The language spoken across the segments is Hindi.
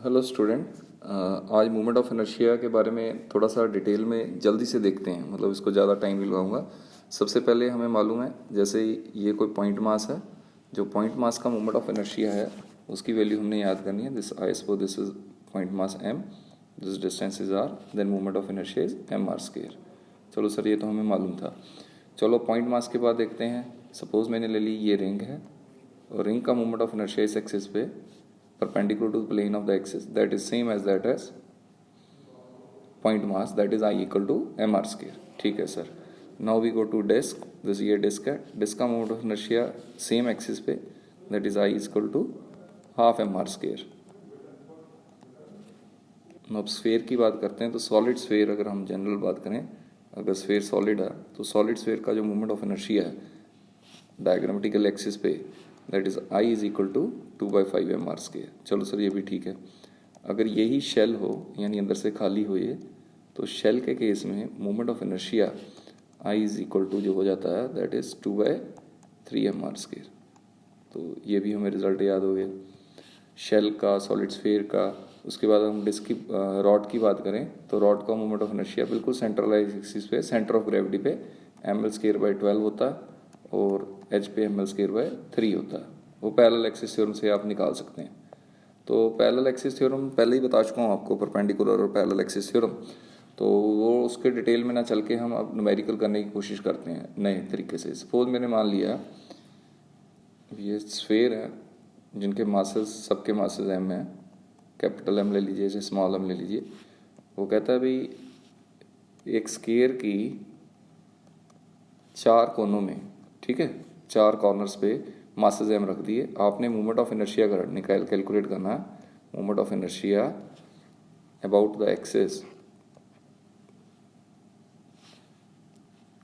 Hello student. आज मूवमेंट ऑफ इनर्शिया के बारे में थोड़ा सा डिटेल में जल्दी से देखते हैं, मतलब इसको ज़्यादा टाइम नहीं लगाऊंगा। सबसे पहले हमें मालूम है, जैसे ये कोई पॉइंट मास है, जो पॉइंट मास का मूवमेंट ऑफ इनर्शिया है उसकी वैल्यू हमने याद करनी है। This I suppose this is point mass m, this distance is r, then movement of inertia is mr²। चलो सर, ये तो हमें मालूम था। चलो पॉइंट मास के बाद देखते हैं। सपोज मैंने ले ली ये रिंग है, और रिंग का मूवमेंट ऑफ इनर्शिया इस एक्सिस पे perpendicular to the plane of the axis that is same as that as point mass, that is I equal to mr²। ठीक है sir. Now we go to disc. This ये डिस्क है, डिस्क का moment of inertia same axis पे, that is I equal to half mr²। अब स्फेयर की बात करते हैं, तो सॉलिड स्फेयर अगर हम जनरल बात करें, अगर स्फेयर सॉलिड है तो सॉलिड स्फेयर का जो मूवमेंट ऑफ इनर्शिया है डायग्रामेटिकल एक्सिस पे, that is I is equal to 2/5 mr²। चलो सर, ये भी ठीक है। अगर यही शेल हो, यानी अंदर से खाली हो ये, तो शेल के केस में movement of inertia I is equal to जो हो जाता है दैट इज 2/3 mr²। तो ये भी हमें रिजल्ट याद हो गया शेल का, सॉलिड स्फेयर का। उसके बाद हम डिस्क की रॉड की बात करें, तो रॉड का मूवमेंट ऑफ इनर्शिया बिल्कुल सेंट्रलाइज एक्सिस पे, सेंटर ऑफ ग्रेविटी पे ml²/12 होता है, और h पे ml²/3 होता है। वो पैरेलल एक्सिस थ्योरम से आप निकाल सकते हैं। तो पैरेलल एक्सिस थ्योरम पहले ही बता चुका हूँ आपको, परपेंडिकुलर और पैरेलल एक्सिस थ्योरम। तो वो उसके डिटेल में ना चल के हम अब न्यूमेरिकल करने की कोशिश करते हैं नए तरीके से। सपोज मैंने मान लिया ये स्फेयर है जिनके मासेस, सबके मासेस m है, कैपिटल M ले लीजिए, जैसे स्मॉल m ले लीजिए। वो कहता है भाई एक स्फेयर की 4 कोनों में, ठीक है, 4 कॉर्नर्स पे मासेस m रख दिए। आपने मूवमेंट ऑफ इनर्शिया कैलकुलेट करना है, movement of inertia about the axis,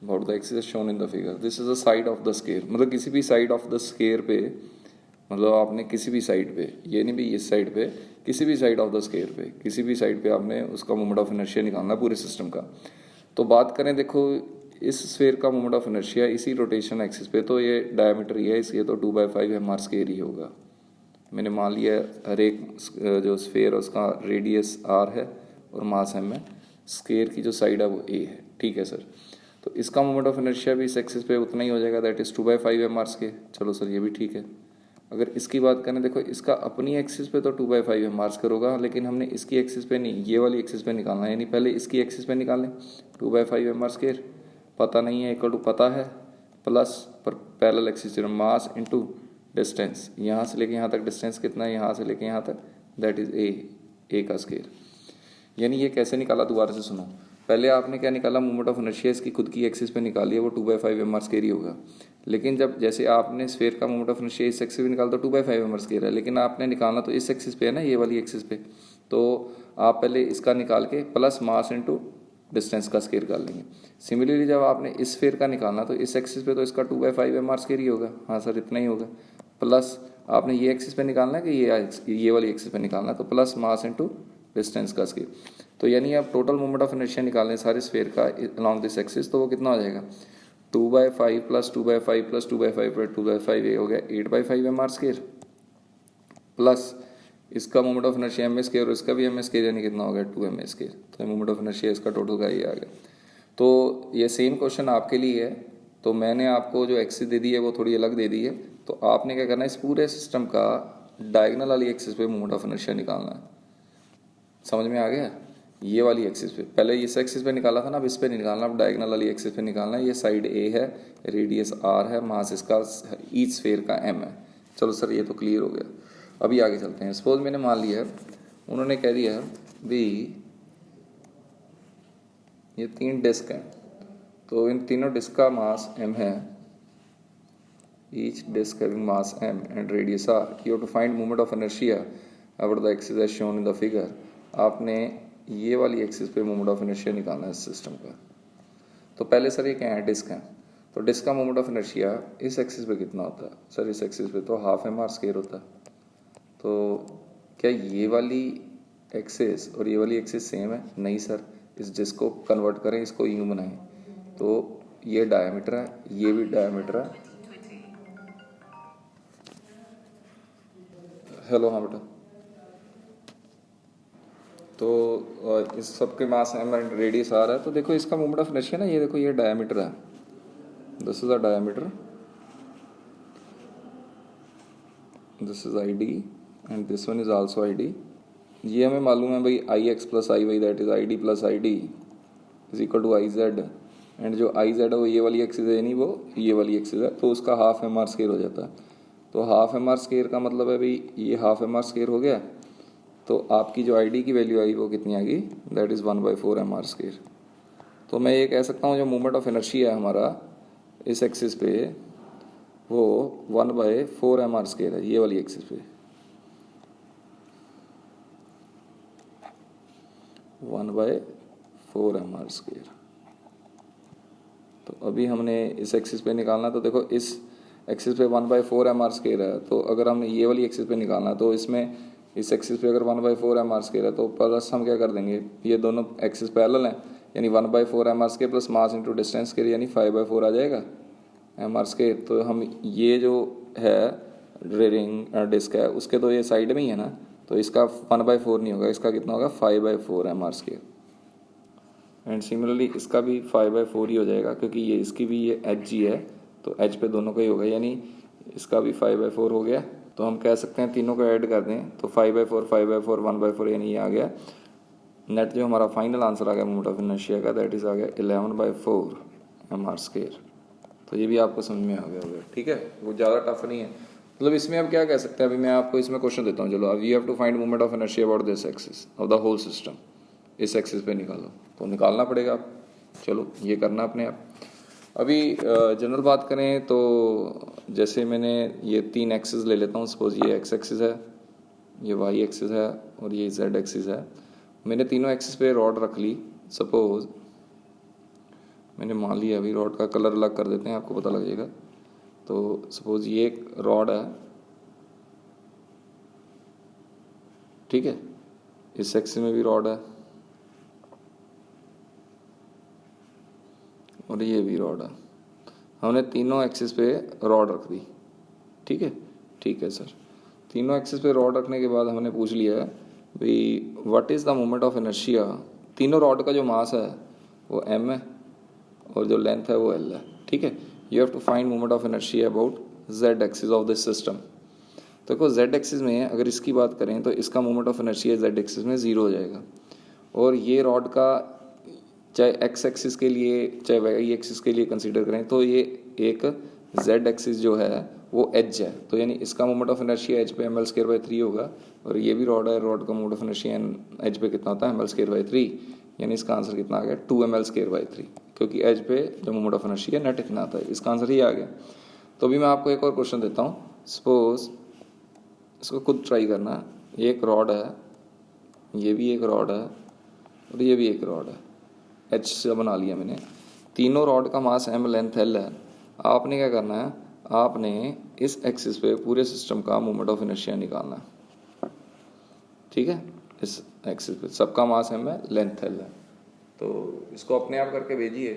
about the axis shown in the figure. This is the side of the square, मतलब किसी भी साइड ऑफ द स्केयर पे, मतलब आपने किसी भी साइड पे, ये नहीं भी इस साइड पे, किसी भी साइड ऑफ द स्केयर पे, किसी भी साइड पे आपने उसका मूवमेंट ऑफ इनर्शिया निकालना पूरे सिस्टम का। तो बात करें, देखो इस स्फेयर का मूवमेंट ऑफ इनर्शिया इसी रोटेशन एक्सिस पे, तो ये डायमीटर ही है इसलिए तो 2/5 mr² ही होगा। मैंने मान लिया हर एक जो स्फेयर है उसका रेडियस r है और मास m है, स्केयर की जो साइड है वो a है। ठीक है सर। तो इसका मूवमेंट ऑफ इनर्शिया भी इस एक्सिस पे उतना ही हो जाएगा, दैट इज 2/5 mr²। चलो सर, ये भी ठीक है। अगर इसकी बात करें, देखो इसका अपनी एक्सिस पे तो 2/5 mr² होगा, लेकिन हमने इसकी एक्सिस पे नहीं, ये वाली एक्सिस पे निकालना है, यानी पहले इसकी एक्सिस पे निकाल लें। 2/5 mr² पता नहीं है, इक्वल टू पता है, प्लस पर parallel axis theorem mass into distance, यहाँ से लेके यहाँ तक डिस्टेंस कितना है, यहाँ से लेके यहाँ तक, दैट इज ए का स्केयर। यानी ये कैसे निकाला, दोबारा से सुनो। पहले आपने क्या निकाला, मूवमेंट ऑफ इनर्शिया इसकी खुद की एक्सिस पे निकाली है, वो 2/5 mr² ही होगा। लेकिन जब जैसे आपने स्फेयर का मूवमेंट ऑफ इनर्शिया इस एक्सिस पे निकाला तो 2/5 mr² है, लेकिन आपने निकालना तो इस एक्सिस पे है ना, ये वाली एक्सिस पे। तो आप पहले इसका निकाल के प्लस मास इनटू डिस्टेंस का स्केयर कर लेंगे। सिमिलरली जब आपने इस स्फेयर का निकालना तो इस एक्सिस पे तो इसका 2/5 mr² ही होगा। हाँ सर, इतना ही होगा। प्लस आपने ये एक्सिस पे निकालना है कि ये वाली एक्सिस पे निकालना है, तो प्लस मास इनटू डिस्टेंस का स्केयर। तो यानी आप टोटल मूवमेंट ऑफ इनर्शिया निकालने सारे स्फेयर का अलॉन्ग दिस एक्सिस, तो वो कितना हो जाएगा, 2/5 प्लस 2/5 प्लस 2/5 पर 2/5, ये हो गया 8/5 mr², प्लस इसका मूवमेंट ऑफ इनर्शिया m² और इसका भी m², यानी कितना हो गया 2m²। तो मूवमेंट ऑफ इनर्शिया इसका टोटल का ये आ गया। तो ये सेम क्वेश्चन आपके लिए है। तो मैंने आपको जो एक्सिस दे दी है वो थोड़ी अलग दे दी है। तो आपने क्या करना है, इस पूरे सिस्टम का डायगोनल वाली एक्सिस पे मूवमेंट ऑफ इनर्शिया निकालना है। समझ में आ गया? ये वाली एक्सिस पे, पहले इस एक्सिस पे निकाला था ना, अब इस पे नहीं निकालना, अब डायगोनल वाली एक्सिस पे निकालना है। ये साइड ए है, रेडियस r है, मास इसका ईच स्फेयर का m है। चलो सर, ये तो क्लियर हो गया। अभी आगे चलते हैं। सपोज मैंने मान लिया है, उन्होंने कह दिया है भी ये 3 डिस्क हैं, तो इन तीनों डिस्क का मास m है, each disc having mass m and radius r। You have to find movement of inertia about the axis as shown in the figure. आपने ये वाली एक्सिस पे मूवमेंट ऑफ इनर्शिया निकालना है इस सिस्टम का। तो पहले सर ये क्या है, डिस्क है, तो डिस्क का मूवमेंट ऑफ इनर्शिया इस एक्सिस पे कितना होता है? सर इस एक्सिस पे तो हाफ mr² होता है। तो क्या ये वाली एक्सिस और ये वाली एक्सिस सेम है? नहीं सर, इस डिस्क को कन्वर्ट करें, इसको यूं बनाएं, तो ये डायमीटर है, ये भी डायमीटर है। हेलो, हाँ बेटा, तो इस सब के मास एम एंड रेडियस आर है। तो देखो इसका मोमेंट ऑफ इनर्शिया ना, ये देखो ये डायमीटर है, this is a diameter, this is I D and this one is also I D. ये हमें मालूम है भाई I X plus I Y that is I D plus I D is equal to I Z, and जो आई जेड है वो ये वाली एक्सिस है, नहीं वो ये वाली एक्सिस है, तो उसका हाफ एम आर स्केयर हो जाता है। तो हाफ एम आर स्केयर का मतलब है भाई ये हाफ एम आर स्केयर हो गया, तो आपकी जो आई डी की वैल्यू आई वो कितनी आ गई, that is 1/4 M R square. तो मैं ये कह सकता हूँ जो मोमेंट ऑफ इनर्शिया है हमारा इस एक्सिस पे वो 1/4 एम आर स्केयर है, ये वाली एक्सिस पे 1/4 एम आर स्केयर। तो अभी हमने इस एक्सिस पे निकालना, तो देखो इस एक्सिस पे 1/4 एम आर स्केयर है, तो अगर हमने ये वाली एक्सिस पे निकालना तो इसमें इस एक्सिस पे अगर 1/4 एम आर स्केयर है तो प्लस हम क्या कर देंगे, ये दोनों एक्सिस पैरेलल हैं, यानी 1/4 M R square plus mass into distance square यानी 5/4 आ जाएगा एम आर स्केयर। तो हम ये जो है रिंग डिस्क है उसके तो ये साइड में ही है ना, तो इसका 1/4 नहीं होगा, इसका कितना होगा 5/4 M R square. And similarly इसका भी 5/4 ही हो जाएगा, क्योंकि ये इसकी भी ये एच जी है, तो एच पे दोनों का ही होगा, यानी इसका भी 5/4 हो गया। तो हम कह सकते हैं तीनों को ऐड कर दें तो 5/4 5/4 1/4 यानी ये आ गया। नेट जो हमारा फाइनल आंसर आ गया मोमेंट ऑफ इनर्शिया का, दैट इज आ गया 11/4 एम आर स्केयर। तो ये भी आपको समझ में आ गया होगा, ठीक है, वो ज़्यादा टफ नहीं है। मतलब इसमें अब क्या कह सकते हैं, अभी मैं आपको इसमें क्वेश्चन देता हूँ, चलो अब you have to find moment of inertia about this axis of the whole system, इस एक्सिस पे निकालो, तो निकालना पड़ेगा आप, चलो ये करना अपने आप। अभी जनरल बात करें तो जैसे मैंने ये 3 एक्सिस ले लेता हूँ, सपोज ये एक्स एक्सिस है, ये वाई एक्सिस है और ये जेड एक्सिस है। मैंने तीनों एक्सिस पे रॉड रख ली, सपोज मैंने मान लिया, अभी रॉड का कलर अलग कर देते हैं आपको पता लगेगा। तो सपोज ये एक रॉड है, ठीक है, इस एक्सिस में भी रॉड है और ये भी रॉड है। हमने तीनों एक्सिस पे रॉड रख दी, ठीक है, ठीक है सर। तीनों एक्सिस पे रॉड रखने के बाद हमने पूछ लिया भाई what is the moment of inertia. तीनों रॉड का जो मास है वो m है और जो लेंथ है वो l है, ठीक है। You have to find moment of inertia about z axis of this system. तो देखो z एक्सिस में अगर इसकी बात करें तो इसका moment of inertia z axis में 0 हो जाएगा, और ये रॉड का चाहे x एक्सिस के लिए चाहे y एक्सिस के लिए कंसीडर करें तो ये एक z एक्सिस जो है वो एच है, तो यानी इसका मोमेंट ऑफ इनर्शिया एच पे ml²/3 होगा, और ये भी रॉड है, रॉड का मोमेंट ऑफ इनर्शिया एच पे कितना होता है ml²/3, यानी इसका आंसर कितना आ गया 2ml²/3, क्योंकि एच पे जो मोमेंट ऑफ इनर्शिया नेट इतना आता है, इसका आंसर ही आ गया। तो अभी मैं आपको एक और क्वेश्चन देता हूँ, सपोज इसको खुद ट्राई करना, ये एक रॉड है, ये भी एक रॉड है और ये भी एक रॉड है, एच से बना लिया मैंने, तीनों रॉड का मास m लेंथ l है। आपने क्या करना है, आपने इस एक्सिस पे पूरे सिस्टम का मोमेंट ऑफ इनर्शिया निकालना है, ठीक है। इस एक्सिस पे सबका मास m है, लेंथ l है, तो इसको अपने आप करके भेजिए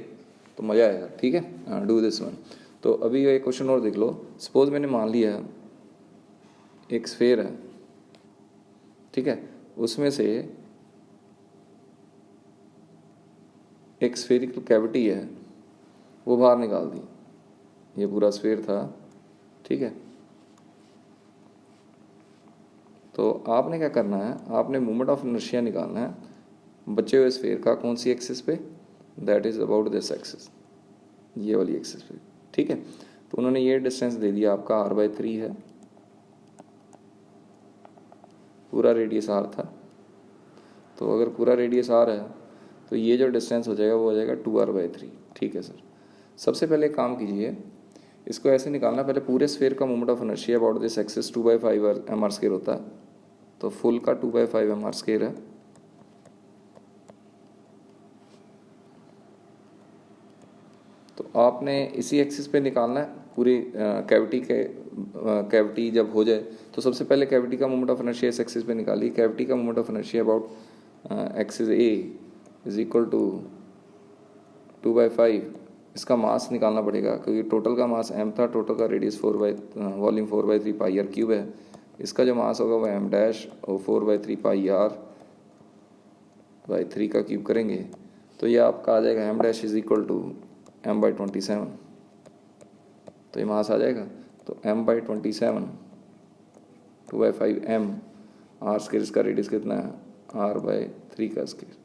तो मज़ा आएगा, ठीक है। Do this one. तो अभी एक क्वेश्चन और देख लो, सपोज मैंने मान लिया एक स्फेयर है, ठीक है, उसमें से एक स्फेरिकल कैविटी है वो बाहर निकाल दी, ये पूरा स्फेयर था, ठीक है। तो आपने क्या करना है, आपने मोमेंट ऑफ इनर्शिया निकालना है बचे हुए स्फेयर का, कौन सी एक्सिस पे, that is about this axis, ये वाली एक्सिस पे, ठीक है। तो उन्होंने ये डिस्टेंस दे दिया आपका r/3 है, पूरा रेडियस r था, तो अगर पूरा रेडियस r है तो ये जो डिस्टेंस हो जाएगा वो हो जाएगा 2r/3, ठीक है सर। सबसे पहले एक काम कीजिए, इसको ऐसे निकालना, पहले पूरे स्फेयर का moment of inertia about this axis 2/5 M R square होता है, तो फुल का 2/5 एम आर स्केयर है, तो आपने इसी एक्सिस पे निकालना है पूरी कैविटी जब हो जाए तो सबसे पहले कैविटी का मोमेंट ऑफ इनर्शिया इस एक्सिस पे निकालिए। कैविटी का moment of inertia about axis A is equal to 2/5, इसका मास निकालना पड़ेगा क्योंकि टोटल का मास m था, टोटल का radius volume 4/3 pi r cube है, इसका जो मास होगा वो m डैश और 4/3 पाई r बाई 3 का क्यूब करेंगे तो ये आपका आ जाएगा M dash is equal to M by 27, तो ये मास आ जाएगा। तो M by 27 2/5 M R square, इसका रेडियस कितना है आर बाई 3 का स्क्वायर।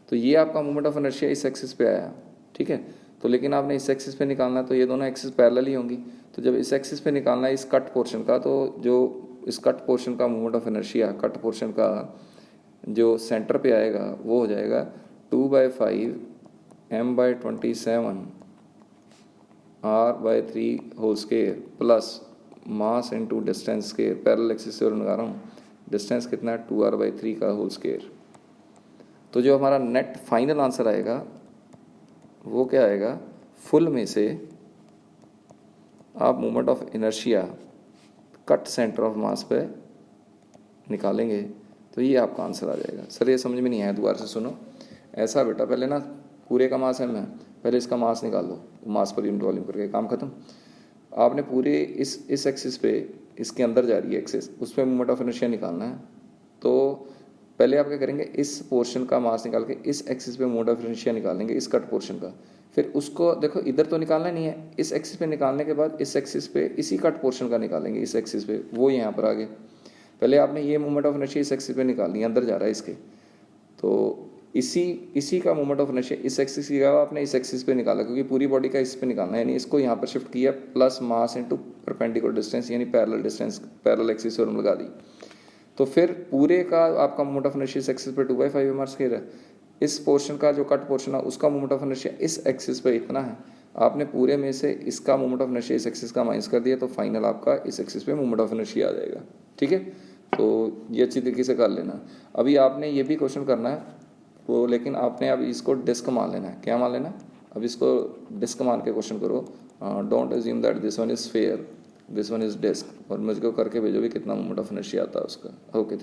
तो ये आपका मोमेंट ऑफ इनर्शिया इस एक्सिस पे आया, ठीक है। तो लेकिन आपने इस एक्सिस पे निकालना है तो ये दोनों एक्सिस पैरेलल ही होंगी। तो जब इस एक्सिस पे निकालना है इस कट पोर्शन का, तो जो इस कट पोर्शन का moment of inertia cut portion का जो सेंटर पे आएगा वो हो जाएगा 2/5 M by 27 R by 3 whole square plus mass into distance square. Parallel axis से लगा रहा हूँ, डिस्टेंस कितना है 2r/3 का होल स्क्वायर। तो जो हमारा नेट फाइनल आंसर आएगा वो क्या आएगा, फुल में से आप moment of inertia cut centre of mass पे निकालेंगे तो ये आपका आंसर आ जाएगा। सर ये समझ में नहीं आया, दोबारा से सुनो। ऐसा बेटा, पहले ना पूरे का मास m है, पहले इसका मास निकाल लो, मास पर यूनिट वॉल्यूम करके काम खत्म। आपने पूरे इस एक्सिस पे, इसके अंदर जा रही है एक्सिस, उस पर मोमेंट ऑफ इनर्शिया निकालना है। तो पहले आप क्या करेंगे, इस पोर्शन का मास निकाल के इस एक्सिस पे मोमेंट ऑफ इनर्शिया निकालेंगे, इस कट पोर्शन का। फिर उसको देखो इधर तो निकालना नहीं है, इस एक्सिस पे निकालने के बाद इस एक्सिस पे इसी कट पोर्शन का निकालेंगे, इस एक्सिस पे, वो यहाँ पर आगे। पहले आपने ये मोमेंट ऑफ इनर्शिया इस एक्सिस पे निकालनी है, अंदर जा रहा है इसके। तो इसी का मोमेंट ऑफ इनर्शिया इस एक्सिस की जगह आपने इस एक्सिस पे निकाला, क्योंकि पूरी बॉडी का इस पे निकालना है, यानी इसको यहाँ पर शिफ्ट किया, plus mass into perpendicular distance, यानी पैरेलल डिस्टेंस, पैरेलल एक्सिस और लगा दी। तो फिर पूरे का आपका मोमेंट ऑफ इनर्शिया इस एक्सिस पे 2/5 एम आर स्क्वायर है। इस पोर्शन का जो कट पोर्शन है उसका मोमेंट ऑफ इनर्शिया इस एक्सिस पे इतना है। आपने पूरे में से इसका मोमेंट ऑफ इनर्शिया इस एक्सिस का माइनस कर दिया, तो फाइनल आपका इस एक्सिस पे मोमेंट ऑफ इनर्शिया आ जाएगा, ठीक है। तो ये अच्छी तरीके से कर लेना। अभी आपने ये भी क्वेश्चन करना है वो, लेकिन आपने अब इसको डिस्क मान लेना है। क्या मान लेना है? अब इसको डिस्क मान के क्वेश्चन करो। Don't assume that this one is sphere, this one is disc, और मुझको करके भेजो भी कितना मोमेंट ऑफ इनर्शिया आता है उसका। Okay, thank